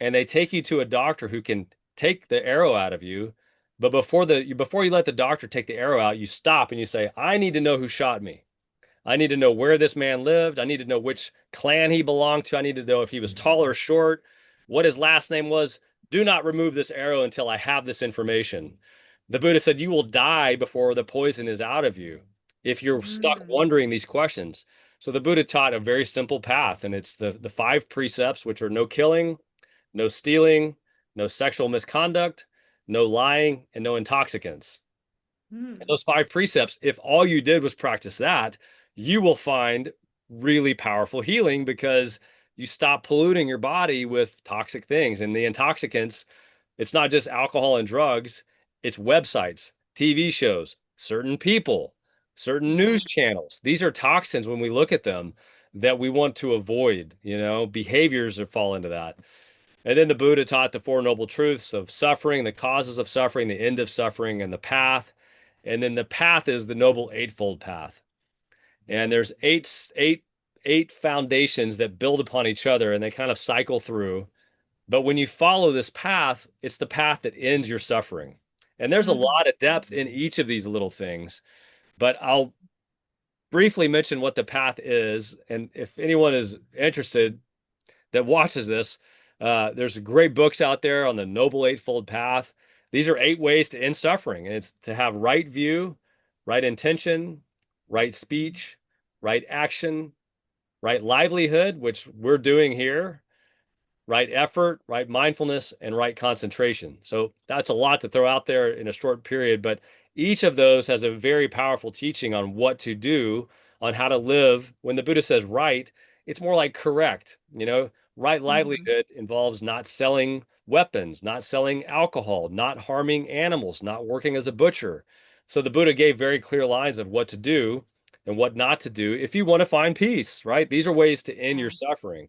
B: And they take you to a doctor who can take the arrow out of you. But before you let the doctor take the arrow out, you stop and you say, I need to know who shot me. I need to know where this man lived. I need to know which clan he belonged to. I need to know if he was tall or short, what his last name was. Do not remove this arrow until I have this information. The Buddha said, you will die before the poison is out of you if you're stuck
A: Mm.
B: wondering these questions. So the Buddha taught a very simple path, and it's the five precepts, which are no killing, no stealing, no sexual misconduct, no lying, and no intoxicants. And
A: Mm.
B: those five precepts, if all you did was practice that, you will find really powerful healing because you stop polluting your body with toxic things. And the intoxicants, it's not just alcohol and drugs, it's websites, TV shows, certain people, certain
A: Yeah.
B: news channels. These are toxins when we look at them that we want to avoid, behaviors that fall into that. And then the Buddha taught the Four Noble Truths of suffering, the causes of suffering, the end of suffering, and the path. And then the path is the Noble Eightfold Path. And there's eight foundations that build upon each other and they kind of cycle through. But when you follow this path, it's the path that ends your suffering. And there's a
A: Mhm.
B: lot of depth in each of these little things. But I'll briefly mention what the path is. And if anyone is interested, that watches this, there's great books out there on the Noble Eightfold Path. These are 8 ways to end suffering. And it's to have right view, right intention, right speech, right action, right livelihood, which we're doing here, right effort, right mindfulness, and right concentration. So that's a lot to throw out there in a short period, but each of those has a very powerful teaching on what to do, on how to live. When the Buddha says right, it's more like correct. Right
A: Mhm.
B: livelihood involves not selling weapons, not selling alcohol, not harming animals, not working as a butcher. So the Buddha gave very clear lines of what to do and what not to do if you want to find peace, right? These are ways to end your
A: Yeah.
B: suffering.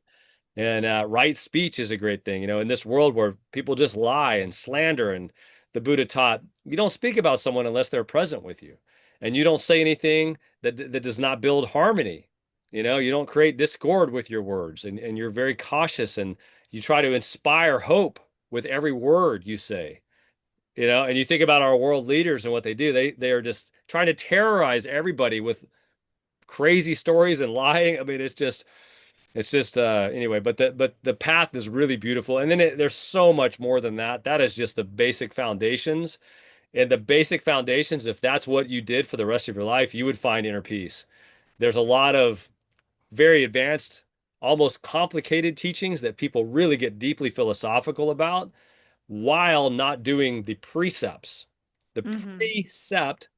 B: And right speech is a great thing. In this world where people just lie and slander, and the Buddha taught you don't speak about someone unless they're present with you. And you don't say anything that does not build harmony. You don't create discord with your words, and you're very cautious and you try to inspire hope with every word you say. And you think about our world leaders and what they do. They are just trying to terrorize everybody with crazy stories and lying. I mean, it's just anyway, but the path is really beautiful. And then there's so much more than that. That is just the basic foundations. And the basic foundations, if that's what you did for the rest of your life, you would find inner peace. There's a lot of very advanced, almost complicated teachings that people really get deeply philosophical about while not doing the precepts. The
A: Mhm.
B: precept,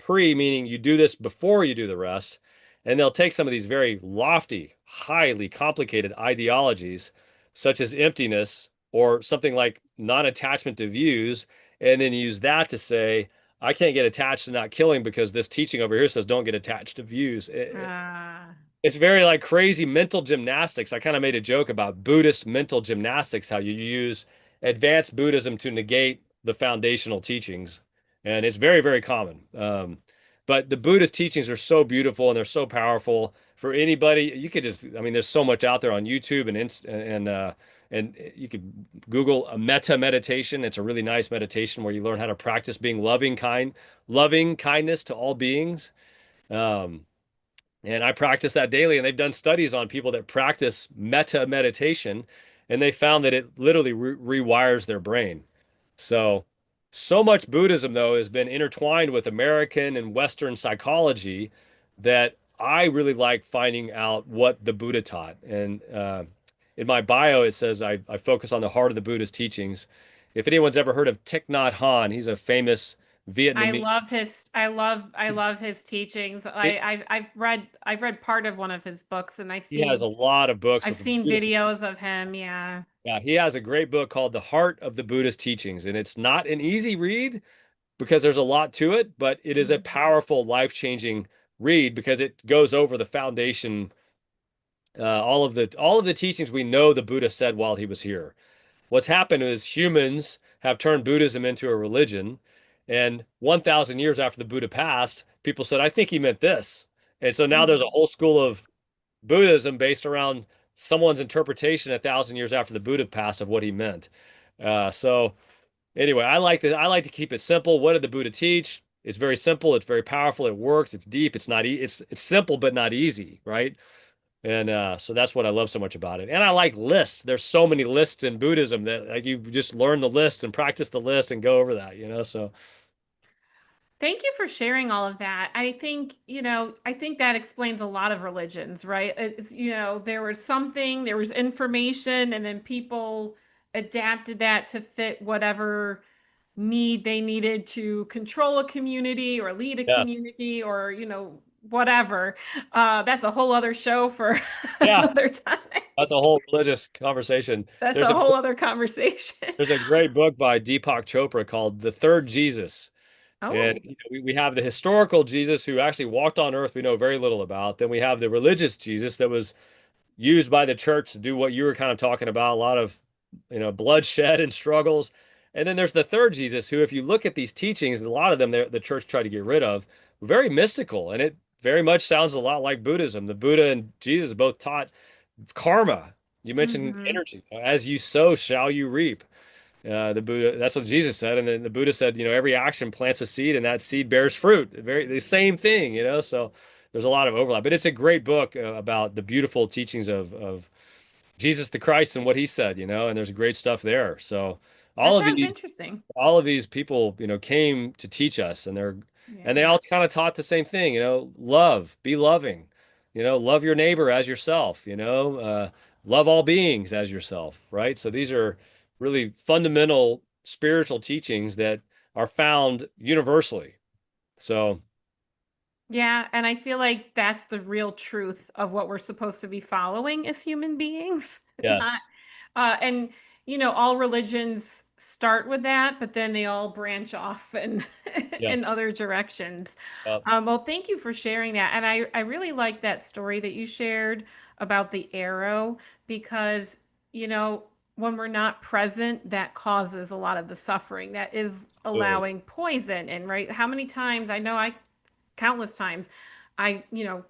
B: meaning you do this before you do the rest, and they'll take some of these very lofty, highly complicated ideologies, such as emptiness or something like non-attachment to views, and then use that to say, I can't get attached to not killing because this teaching over here says don't get attached to views.
A: Ah.
B: It's very like crazy mental gymnastics. I kind of made a joke about Buddhist mental gymnastics, how you use advanced Buddhism to negate the foundational teachings. And it's very, very common. But the Buddhist teachings are so beautiful and they're so powerful for anybody. You could just, I mean, there's so much out there on YouTube and you could Google a metta meditation. It's a really nice meditation where you learn how to practice being loving kindness to all beings. Um, and I practice that daily. And they've done studies on people that practice metta meditation, and they found that it literally rewires their brain. So much Buddhism, though, has been intertwined with American and Western psychology that I really like finding out what the Buddha taught. And in my bio, it says I focus on the heart of the Buddha's teachings. If anyone's ever heard of Thich Nhat Hanh, he's a famous
A: I
B: Vietnamese.
A: love his I love his teachings. I've read part of one of his books and
B: He has a lot of books
A: I've
B: with
A: seen
B: beautiful.
A: videos of him. Yeah.
B: Yeah, he has a great book called The Heart of the Buddhist Teachings, and it's not an easy read because there's a lot to it, but it is a
A: Mhm.
B: powerful, life-changing read because it goes over the foundation, all of the teachings we know the Buddha said while he was here. What's happened is humans have turned Buddhism into a religion, And 1,000 years after the Buddha passed, people said, I think he meant this. And so now there's a
A: Mhm.
B: whole school of Buddhism based around someone's interpretation 1,000 years after the Buddha passed of what he meant. So anyway, I like to keep it simple. What did the Buddha teach? It's very simple. It's very powerful. It works. It's deep. It's not. It's simple but not easy, right? And so that's what I love so much about it. And I like lists. There's so many lists in Buddhism that like you just learn the list and practice the list and go over that, you know. So
A: Thank you for sharing all of that. I think, I think that explains a lot of religions, right? It's, there was something, there was information, and then people adapted that to fit whatever need they needed to control a community or lead a
B: yes,
A: community or, whatever. That's a whole other show for
B: yeah,
A: another time.
B: that's a whole religious conversation.
A: That's
B: There's
A: a
B: a
A: whole other conversation.
B: there's a great book by Deepak Chopra called The Third Jesus. And
A: Oh.
B: we have the historical Jesus who actually walked on earth we know very little about. Then we have the religious Jesus that was used by the church to do what you were kind of talking about, a lot of, bloodshed and struggles. And then there's the third Jesus who, if you look at these teachings, a lot of them the church tried to get rid of, very mystical. And it very much sounds a lot like Buddhism. The Buddha and Jesus both taught karma. You mentioned
A: Hmm.
B: energy. As you sow, shall you reap. The Buddha, that's what Jesus said. And then the Buddha said, every action plants a seed and that seed bears fruit. Very, the same thing, so there's a lot of overlap, but it's a great book about the beautiful teachings of Jesus the Christ and what he said, and there's great stuff there. So
A: That
B: all of
A: sounds
B: these,
A: interesting.
B: all of these people, came to teach us and they
A: Yeah.
B: all kind of taught the same thing, love, be loving, love your neighbor as yourself, love all beings as yourself, right? So these are really fundamental spiritual teachings that are found universally. So,
A: Yeah, and I feel like that's the real truth of what we're supposed to be following as human beings. Not
B: yes,
A: and all religions start with that, but then they all branch off and in
B: yes,
A: other directions.
B: uh,
A: Well, thank you for sharing that. And I really like that story that you shared about the arrow because, you know, when we're not present, that causes a lot of the suffering. That is
B: absolutely.
A: allowing poison in, right? How many times I know I countless times I,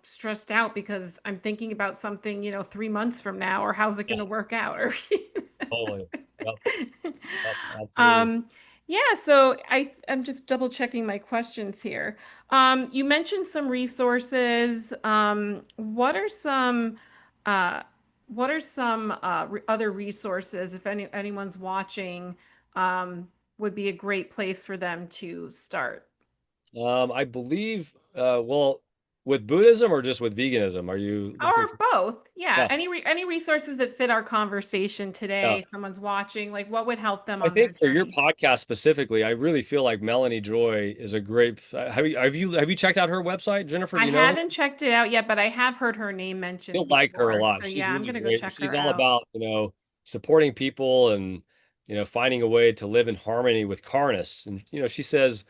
A: stressed out because I'm thinking about something, 3 months from now, or how's it going
B: Yeah,
A: to work out? Or,
B: totally. Yep, yep, absolutely.
A: um, yeah, so I'm just double checking my questions here. You mentioned some resources. Uh, what are some other resources, if anyone's watching, would be a great place for them to start?
B: I believe, well, with Buddhism or just with veganism? Are you looking
A: Or
B: for?
A: both. Yeah.
B: Yeah,
A: Any resources that fit our conversation
B: yeah.
A: today, someone's watching, like what would help them
B: I
A: on their
B: think for your
A: journey?
B: podcast specifically, I really feel like Melanie Joy is a great. Have you checked out her website, Jennifer?
A: I
B: Do you know her?
A: haven't checked it out yet, but I have heard her name
B: You'll
A: mentioned
B: like her a
A: before. So
B: lot. She's
A: yeah, I'm
B: really
A: gonna go
B: great.
A: check
B: She's
A: her
B: all
A: out.
B: about, supporting people and, finding a way to live in harmony with Carnus. And, she says,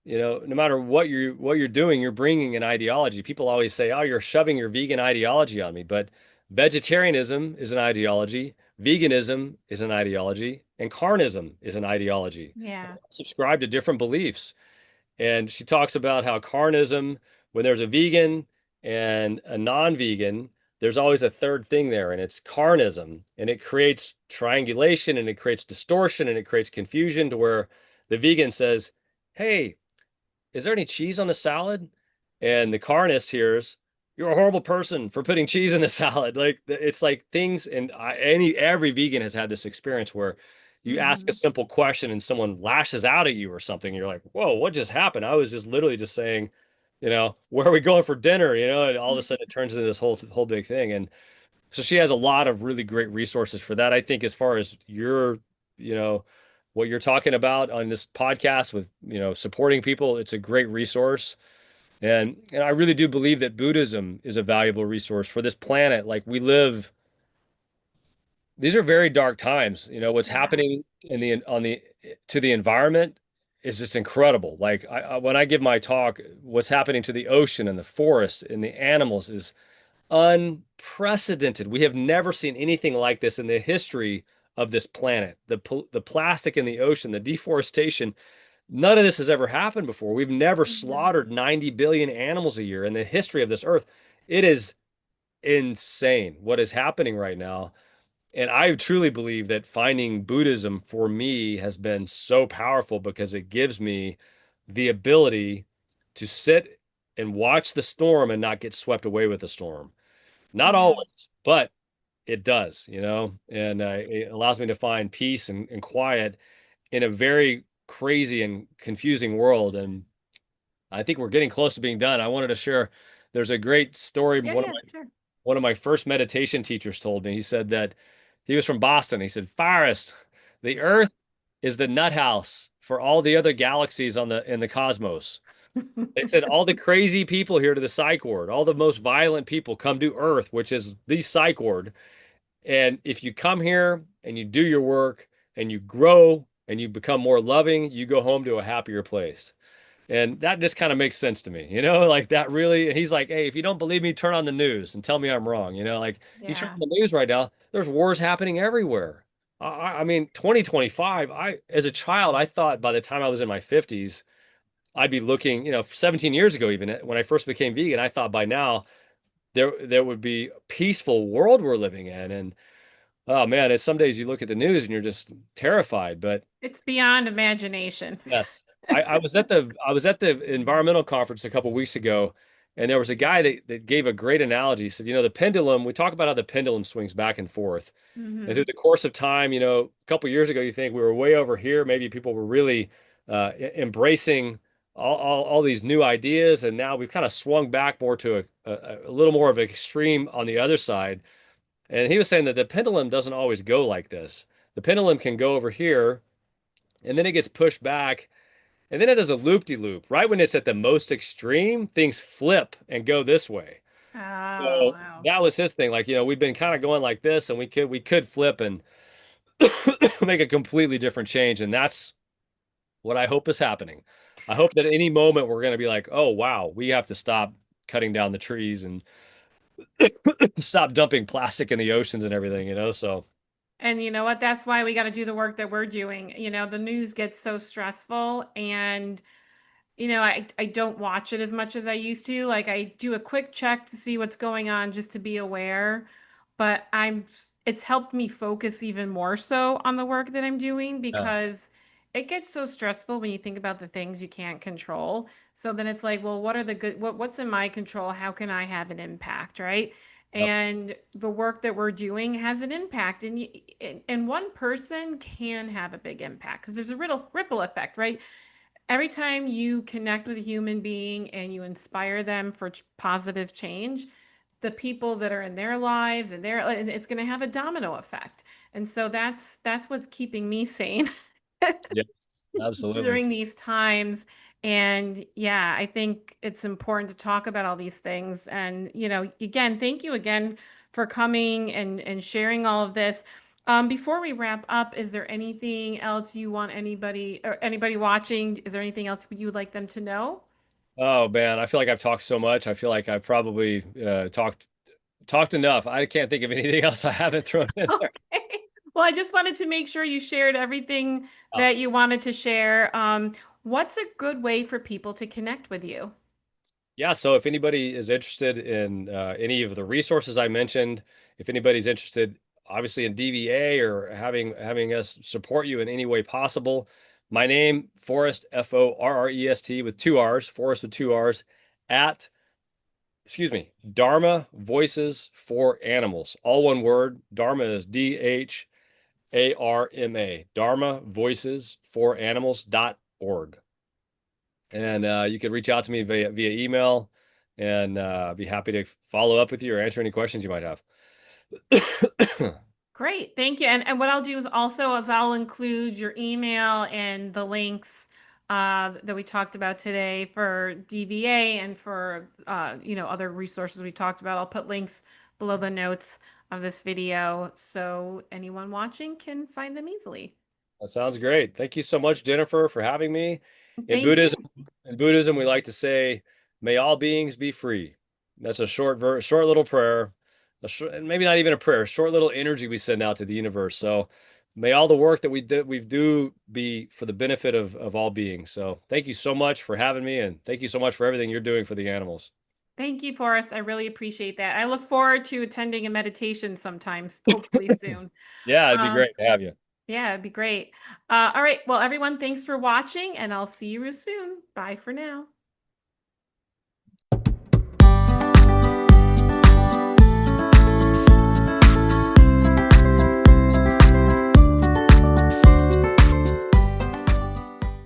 B: no matter what you're doing, you're bringing an ideology. People always say, "Oh, you're shoving your vegan ideology on me." But vegetarianism is an ideology, veganism is an ideology, and carnism is an ideology.
A: Yeah.
B: Subscribe to different beliefs. And she talks about how carnism, when there's a vegan and a non-vegan, there's always a third thing there, and it's carnism. And it creates triangulation and it creates distortion and it creates confusion to where the vegan says, "Hey, is there any cheese on the salad?" And the carnist hears, "You're a horrible person for putting cheese in the salad." Like it's like things, and every vegan has had this experience where you ask a
A: Hmm.
B: simple question and someone lashes out at you or something. You're like, "Whoa, what just happened?" I was just literally just saying, "Where are we going for dinner?" And all of a sudden it turns into this whole big thing. And so she has a lot of really great resources for that. I think as far as you know, what you're talking about on this podcast with, supporting people, it's a great resource. And I really do believe that Buddhism is a valuable resource for this planet. Like we live, these are very dark times. What's
A: Yeah.
B: happening in the on the to the environment is just incredible. Like when I give my talk, what's happening to the ocean and the forest and the animals is unprecedented. We have never seen anything like this in the history of this planet. The plastic in the ocean, the deforestation, None of this has ever happened before. We've never
A: Mhm.
B: slaughtered 90 billion animals a year in the history of this earth. It is insane what is happening right now. And I truly believe that finding Buddhism for me has been so powerful because it gives me the ability to sit and watch the storm and not get swept away with the storm. Not
A: Yeah.
B: always, but it does, and it allows me to find peace and quiet in a very crazy and confusing world. And I think we're getting close to being done. I wanted to share, there's a great story
A: Yeah,
B: one of
A: yeah,
B: my
A: sure.
B: one of my first meditation teachers told me. He said that he was from Boston. He said, Forrest, the Earth is the nut house for all the other galaxies in the cosmos. They said all the crazy people here to the psych ward, all the most violent people come to Earth, which is the psych ward. And if you come here and you do your work and you grow and you become more loving, you go home to a happier place. And that just kind of makes sense to me, like that really. He's like, hey, if you don't believe me, turn on the news and tell me I'm wrong. Like you turn
A: Yeah.
B: on the news right now, there's wars happening everywhere. I mean, 2025, as a child, I thought by the time I was in my 50s, I'd be looking, 17 years ago, even when I first became vegan, I thought by now there would be a peaceful world we're living in. And oh man, it's some days you look at the news and you're just terrified. But
A: It's beyond imagination.
B: yes. I was at the environmental conference a couple weeks ago, and there was a guy that gave a great analogy. He said, the pendulum, we talk about how the pendulum swings back and forth. And through
A: Hmm.
B: the course of time, a couple years ago, you think we were way over here. Maybe people were really embracing all these new ideas, and now we've kind of swung back more to a little more of an extreme on the other side. And he was saying that the pendulum doesn't always go like this. The pendulum can go over here, and then it gets pushed back, and then it does a loop-de-loop. Right when it's at the most extreme, things flip and go this way.
A: Oh,
B: So
A: wow.
B: that was his thing. Like, we've been kind of going like this, and we could flip and make a completely different change. And that's what I hope is happening. I hope that at any moment we're going to be like, oh wow, we have to stop cutting down the trees and stop dumping plastic in the oceans and everything. So
A: And you know what? That's why we got to do the work that we're doing. The news gets so stressful, and I don't watch it as much as I used to. Like, I do a quick check to see what's going on just to be aware, but it's helped me focus even more so on the work that I'm doing,
B: yeah,
A: because it gets so stressful when you think about the things you can't control. So then it's like, well, what are the good what's in my control? How can I have an impact, right?
B: yep,
A: And the work that we're doing has an impact, and one person can have a big impact because there's a ripple effect, right? Every time you connect with a human being and you inspire them for positive change, the people that are in their lives and it's going to have a domino effect. And so that's what's keeping me sane
B: yes, absolutely.
A: during these times. And yeah, I think it's important to talk about all these things. And, again, thank you again for coming and sharing all of this. Before we wrap up, is there anything else you want anybody watching? Is there anything else you would like them to know?
B: Oh man, I feel like I've talked so much. I feel like I've probably talked enough. I can't think of anything else I haven't thrown in there.
A: Okay. Well, I just wanted to make sure you shared everything
B: Oh,
A: that you wanted to share. What's a good way for people to connect with you?
B: yeah, so if anybody is interested in any of the resources I mentioned, if anybody's interested, obviously in DVA or having us support you in any way possible, my name, Forrest, Forrest with two R's, Forrest with two R's, at, excuse me, Dharma Voices for Animals. All one word. Dharma is DHARMA, Dharma Voices for Animals.org. And you can reach out to me via email, and be happy to follow up with you or answer any questions you might have.
A: Great, thank you. And what I'll do is I'll include your email and the links that we talked about today for DVA and for other resources we talked about. I'll put links below the notes of this video so anyone watching can find them easily.
B: That sounds great. Thank you so much, Jennifer, for having me. In
A: Thank
B: Buddhism,
A: you.
B: in Buddhism, we like to say, "May all beings be free." That's a short little prayer, maybe not even a prayer, a short little energy we send out to the universe. So may all the work that we do be for the benefit of all beings. So thank you so much for having me, and thank you so much for everything you're doing for the animals.
A: Thank you, Forrest. I really appreciate that. I look forward to attending a meditation sometimes, hopefully soon.
B: Yeah, it'd be
A: Um,
B: great to have you.
A: yeah, it'd be great. All right. Well, everyone, thanks for watching, and I'll see you real soon. Bye for now.